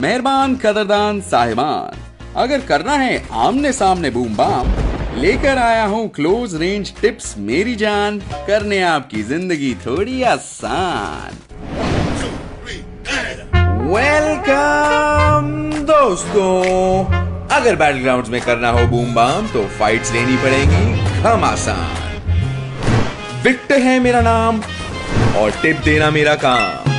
मेहरबान कदरदान साहिबान, अगर करना है आमने सामने बूम बाम, लेकर आया हूँ क्लोज रेंज टिप्स मेरी जान, करने आपकी जिंदगी थोड़ी आसान। वेलकम दोस्तों, अगर बैटल ग्राउंड्स में करना हो बूम बाम तो फाइट्स लेनी पड़ेंगी घमासान। विक्टर है मेरा नाम और टिप देना मेरा काम।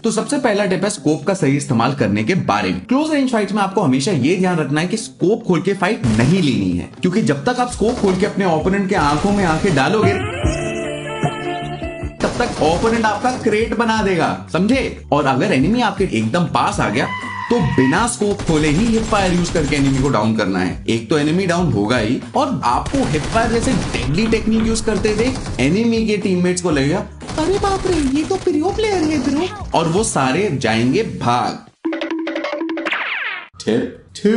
तो सबसे पहला टिप है स्कोप का सही इस्तेमाल करने के बारे में। क्लोज रेंज फाइट्स में आपको हमेशा ये ध्यान रखना है कि स्कोप खोल के फाइट नहीं लेनी है, क्योंकि जब तक आप स्कोप खोल के अपने ओपोनेंट के आंखों में आंखें डालोगे तब तक ओपोनेंट आपका क्रेट बना देगा, समझे। और अगर एनिमी आपके एकदम पास आ गया तो बिना स्कोप खोले ही हिप फायर यूज करके एनिमी को डाउन करना है। एक तो एनिमी डाउन होगा ही, और आपको हिप फायर जैसे डेडली टेक्निक यूज करते देख एनिमी के टीममेट्स को लगेगा अरे बाप रे ये तो प्रो प्लेयर है ब्रो, और वो सारे जाएंगे भाग। टिप 2।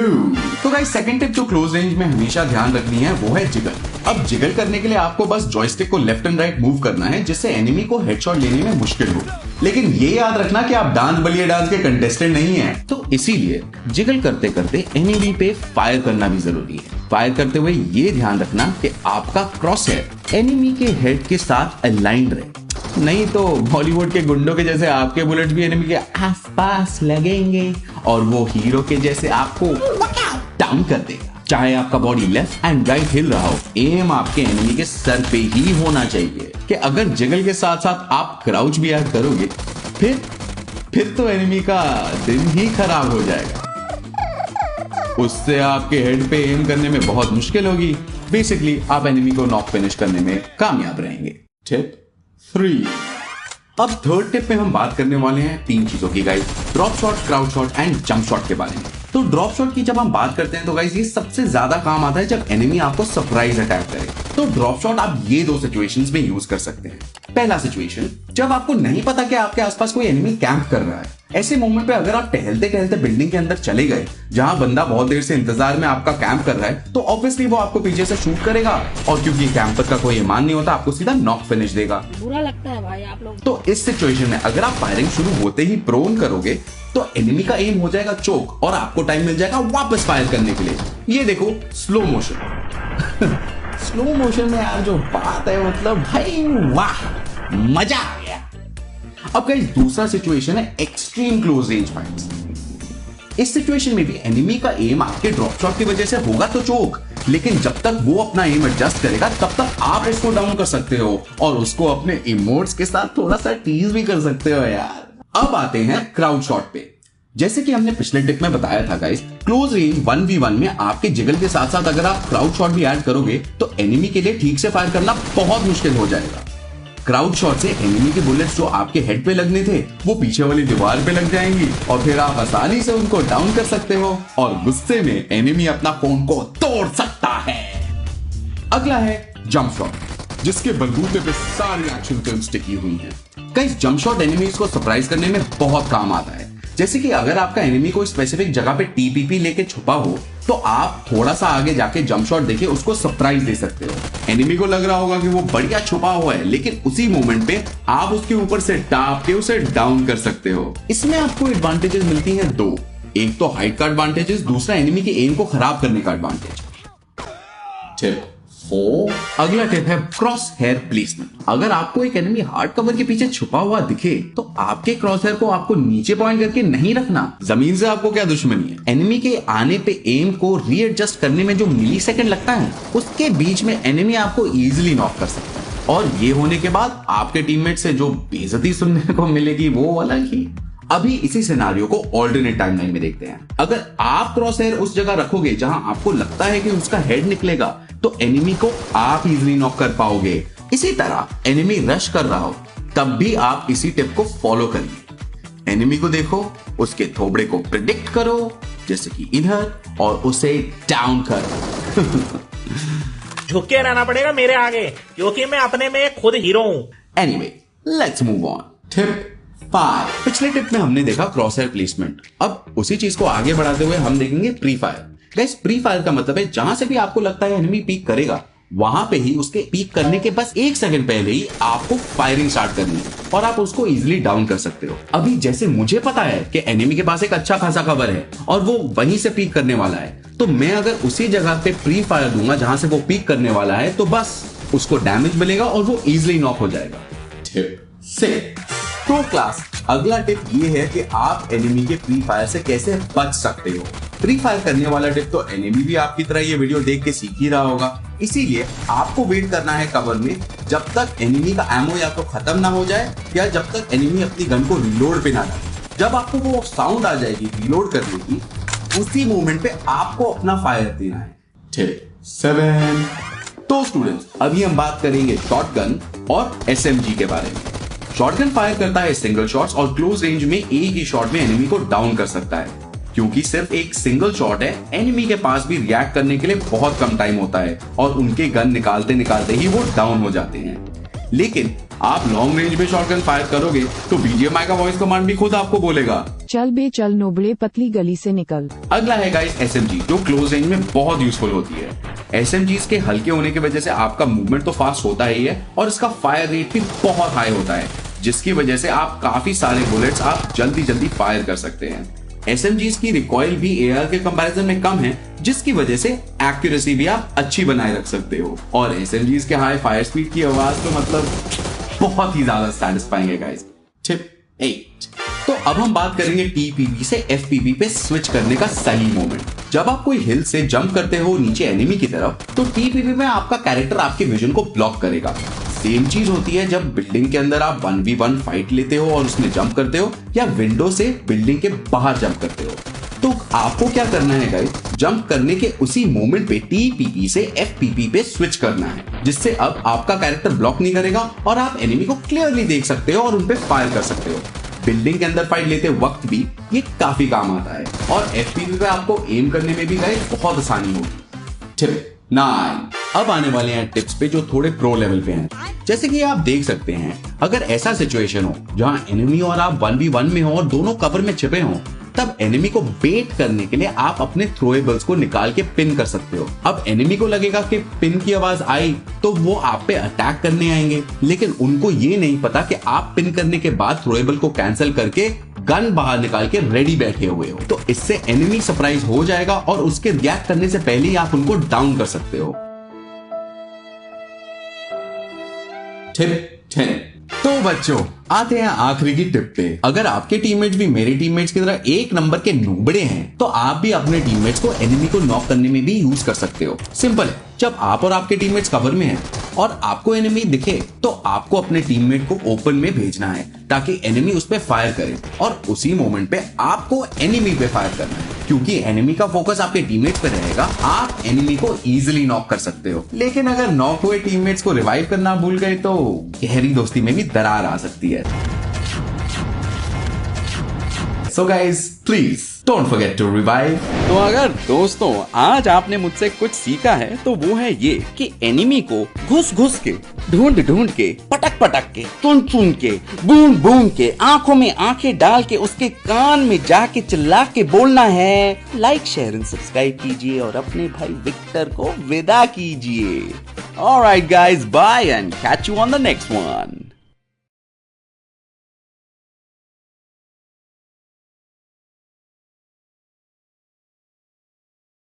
तो गाइस सेकंड टिप जो क्लोज रेंज में हमेशा ध्यान रखनी है वो है जिगल। अब जिगल करने के लिए आपको बस जॉयस्टिक को लेफ्ट एंड राइट मूव करना है, जिससे एनिमी को हेडशॉट लेने में मुश्किल हो। लेकिन ये याद रखना कि आप डांस बलिए डांस के कंटेस्टेंट नहीं हैं, तो इसीलिए जिगल करते करते एनिमी पे फायर करना भी जरूरी है। फायर करते हुए ये ध्यान रखना कि आपका क्रॉस हेड एनिमी के हेड के साथ अलाइंड रहे, नहीं तो बॉलीवुड के गुंडों के जैसे आपके बुलेट्स भी एनिमी के आसपास लगेंगे और वो हीरो के जैसे आपको डाउन कर देगा। चाहे आपका बॉडी लेफ्ट एंड राइट हिल रहा हो, एम आपके एनिमी के सर पे ही होना चाहिए। कि अगर जिगल के साथ साथ आप क्राउच भी ऐड करोगे फिर तो एनिमी का दिन ही खराब हो जाएगा। उससे आपके हेड पे एम करने में बहुत मुश्किल होगी। बेसिकली आप एनिमी को नॉक फिनिश करने में कामयाब रहेंगे। टिप 3। अब थर्ड टिप में हम बात करने वाले हैं 3 चीजों की guys, drop shot, crowd shot and jump shot के बारे में। तो ड्रॉप शॉट की जब हम बात करते हैं तो गाइस ये सबसे ज्यादा काम आता है जब एनिमी आपको सरप्राइज अटैक करे। तो ड्रॉप शॉट आप ये 2 सिचुएशंस में यूज कर सकते हैं। पहला सिचुएशन, जब आपको नहीं पता कि आपके आसपास कोई एनिमी कैंप कर रहा है। ऐसे मोमेंट पे अगर आप टहलते टहलते बिल्डिंग के अंदर चले गए जहां बंदा बहुत देर से इंतजार में आपका कैंप कर रहा है, तो ऑब्वियसली वो आपको पीछे से शूट करेगा, और क्योंकि कैंपर का कोई ईमान नहीं होता आपको सीधा नॉक फिनिश देगा। बुरा लगता है भाई आप लोग। तो इस सिचुएशन में अगर आप फायरिंग शुरू होते ही प्रोन करोगे तो एनिमी का एम हो जाएगा चोक और आपको टाइम मिल जाएगा वापस फायर करने के लिए। ये देखो स्लो मोशन स्लो मोशन में यार जो बात है, मतलब भाई वाह, मजा आ गया। अब गाइस दूसरा सिचुएशन है एक्सट्रीम क्लोज रेंज फाइट्स। इस सिचुएशन में भी एनिमी का एम आपके ड्रॉप शॉट की वजह से होगा तो चोक, लेकिन जब तक वो अपना एम एडजस्ट करेगा तब तक आप इसको डाउन कर सकते हो और उसको अपने इमोट्स के साथ थोड़ा सा टीज भी कर सकते हो यार। अब आते हैं क्राउड शॉट पे। जैसे कि हमने पिछले टिप में बताया था गाइस, क्लोज रेंज 1v1 में आपके जिगल के साथ साथ अगर आप क्राउड शॉट भी ऐड करोगे तो एनिमी के लिए ठीक से फायर करना बहुत मुश्किल हो जाएगा। क्राउड शॉट से एनिमी के बुलेट्स जो आपके हेड पे लगने थे वो पीछे वाली दीवार पे लग जाएंगी और फिर आप आसानी से उनको डाउन कर सकते हो और गुस्से में एनिमी अपना फोन को तोड़ सकता है। अगला है जंप शॉट, जिसके बलबूते पे सारी एक्शन फिल्म्स टिकी हुई हैं। गाइस जंप शॉट एनिमीज को सरप्राइज करने में बहुत काम आता है। जैसे कि अगर आपका एनिमी कोई स्पेसिफिक जगह पे टीपीपी लेके छुपा हो तो आप थोड़ा सा आगे जाके जंप शॉट देके उसको सरप्राइज दे सकते हो। एनिमी को लग रहा होगा कि वो बढ़िया छुपा हुआ है, लेकिन उसी मोमेंट पे आप उसके ऊपर से टाप के उसे डाउन कर सकते हो। इसमें आपको एडवांटेजेस मिलती हैं 2, एक तो हाइट का एडवांटेजेस, दूसरा एनिमी के एम को खराब करने का एडवांटेज। टिप 4। अगला टिप है क्रॉस हेयर प्लेसमेंट। अगर आपको एक एनिमी हार्ड कवर के पीछे छुपा हुआ दिखे तो आपके क्रॉस हेयर को आपको नीचे पॉइंट करके नहीं रखना। जमीन से आपको क्या दुश्मनी है। एनिमी के आने पे एम को रीएडजस्ट करने में जो मिलीसेकंड लगता है उसके बीच में एनिमी आपको इजीली नॉक कर सकता है, और ये होने के बाद आपके टीममेट से जो बेइज्जती सुनने को मिलेगी वो अलग ही। अभी इसी सिनारियो को ऑल्टरनेट टाइमलाइन में देखते हैं। अगर आप क्रॉस हेयर उस जगह रखोगे जहां आपको लगता है कि उसका हेड निकलेगा तो एनिमी को आप इजीली नॉक कर पाओगे। इसी तरह एनिमी रश कर रहा हो तब भी आप इसी टिप को फॉलो करिए। एनिमी को देखो, उसके थोबड़े को प्रिडिक्ट करो जैसे कि इधर, और उसे डाउन करो। झुक के रहना पड़ेगा मेरे आगे, क्योंकि मैं अपने में खुद हीरो हूं। Anyway let's move on. Tip 5। पिछले टिप में हमने देखा क्रॉस हेयर प्लेसमेंट। अब उसी चीज को आगे बढ़ाते हुए हम देखेंगे pre fire. Guys pre fire का मतलब है जहां से भी आपको लगता है एनिमी पीक करेगा वहां पे ही उसके पीक करने के बस 1 सेकंड पहले ही आपको फायरिंग स्टार्ट करनी है और आप उसको इजीली डाउन कर सकते हो। अभी जैसे मुझे पता है कि एनिमी के पास एक अच्छा खासा कवर है और वो वहीं से पीक करने वाला है, तो मैं अगर उसी जगह पे प्री फायर दूंगा जहां से वो पीक करने वाला है, तो बस उसको डैमेज मिलेगा और वो इजीली नॉक हो जाएगा। टिप 6। तो क्लास, अगला टिप ये है कि आप एनिमी के प्री फायर से कैसे बच सकते हो। प्री फायर करने वाला टिप तो एनिमी भी आपकी तरह ये वीडियो देख के सीख ही रहा होगा, इसीलिए आपको वेट करना है कवर में जब तक एनिमी का एमो या तो खत्म ना हो जाए या जब तक एनिमी अपनी गन को रिलोड पे ना डाले। जब आपको वो साउंड आ जाएगी रिलोड करने की, उसी मोमेंट पे आपको अपना फायर देना है। टिप 7। तो स्टूडेंट्स, अभी हम बात करेंगे शॉटगन और एसएमजी के बारे में। शॉटगन फायर करता है सिंगल शॉट्स और क्लोज रेंज में एक ही शॉट में एनिमी को डाउन कर सकता है। क्योंकि सिर्फ एक सिंगल शॉट है, एनिमी के पास भी रिएक्ट करने के लिए बहुत कम टाइम होता है और उनके गन निकालते निकालते ही वो डाउन हो जाते हैं। लेकिन आप लॉन्ग रेंज में शॉटगन फायर करोगे तो बीजीएमआई का वॉइस कमांड भी खुद आपको बोलेगा, चल बे चल नोबड़े पतली गली से निकल। अगला है गाइस एसएमजी, जो क्लोज रेंज में बहुत यूजफुल होती है। एसएमजीज के हल्के होने की वजह से आपका मूवमेंट तो फास्ट होता ही है और इसका फायर रेट भी बहुत हाई होता है, जिसकी वजह से आप काफी सारे बुलेट्स आप जल्दी जल्दी फायर कर सकते हैं। एसएमजीज की रिकॉइल भी एआर के कंपैरिजन में कम है, जिसकी वजह से एक्यूरेसी भी आप अच्छी बनाए रख सकते हो। और एसएमजीज के हाई फायर स्पीड की आवाज तो मतलब बहुत ही ज्यादा सैटिस्फाइंग है गाइस। टिप 8। तो अब हम बात करेंगे टीपीपी से एफपीपी पे स्विच करने का सही मोमेंट। जब आप कोई हिल से जंप करते हो नीचे एनिमी की तरफ, तो टीपीपी में आपका कैरेक्टर आपके विजन को ब्लॉक करेगा। सेम चीज होती है जब बिल्डिंग के अंदर आप 1v1 फाइट लेते हो और उसमें जंप करते हो या विंडो से बिल्डिंग के बाहर जंप करते हो। तो आपको क्या करना है गाइस, जंप करने के उसी मोमेंट पे टीपीपी से एफपीपी पे स्विच करना है, जिससे अब आपका कैरेक्टर ब्लॉक नहीं करेगा और आप एनिमी को क्लियरली देख सकते हो और उन पे फायर कर सकते हो। बिल्डिंग के अंदर फाइट लेते वक्त भी ये काफी काम आता है और एफपीपी पे आपको एम करने में भी गाइस बहुत आसानी होगी। टिप 9। अब आने वाले हैं टिप्स पे जो थोड़े प्रो लेवल पे हैं। जैसे कि आप देख सकते हैं, अगर ऐसा सिचुएशन हो जहां एनिमी और आप 1v1 में हो और दोनों कवर में छिपे हो, तब एनिमी को बेट करने के लिए आप अपने थ्रोएबल्स को निकाल के पिन कर सकते हो। अब एनिमी को लगेगा कि पिन की आवाज आई तो वो आप पे अटैक करने आएंगे, लेकिन उनको ये नहीं पता कि आप पिन करने के बाद थ्रोएबल को कैंसिल करके गन बाहर निकाल के रेडी बैठे हुए हो। तो इससे एनिमी सरप्राइज हो जाएगा और उसके रिएक्ट करने से पहले ही आप उनको डाउन कर सकते हो। टिप 10। तो बच्चों, आते हैं आखिरी की टिप पे। अगर आपके टीममेट्स भी मेरे टीममेट्स की तरह एक नंबर के नूबड़े हैं, तो आप भी अपने टीममेट्स को एनिमी को नॉक करने में भी यूज कर सकते हो। सिंपल है, जब आप और आपके टीममेट्स कवर में हैं और आपको एनिमी दिखे, तो आपको अपने टीममेट को ओपन में भेजना है ताकि एनिमी उस पे फायर करे और उसी मोमेंट पे आपको एनिमी पे फायर करना है। क्योंकि एनिमी का फोकस आपके टीममेट्स पे रहेगा, आप एनिमी को इजीली नॉक कर सकते हो। लेकिन अगर नॉक हुए टीममेट्स को रिवाइव करना भूल गए तो गहरी दोस्ती में भी दरार आ सकती है। So guys, please don't forget to revive. तो अगर दोस्तों आज आपने मुझसे कुछ सीखा है तो वो है ये कि एनिमी को घुस घुस के, ढूंढ ढूंढ के, पटक पटक के, चुन चुन के, बूम बूम के, आंखों में आंखें डाल के, उसके कान में जाके चिल्ला के बोलना है। लाइक शेयर एंड सब्सक्राइब कीजिए और अपने भाई विक्टर को विदा कीजिए। Alright guys, bye and catch you on the next one.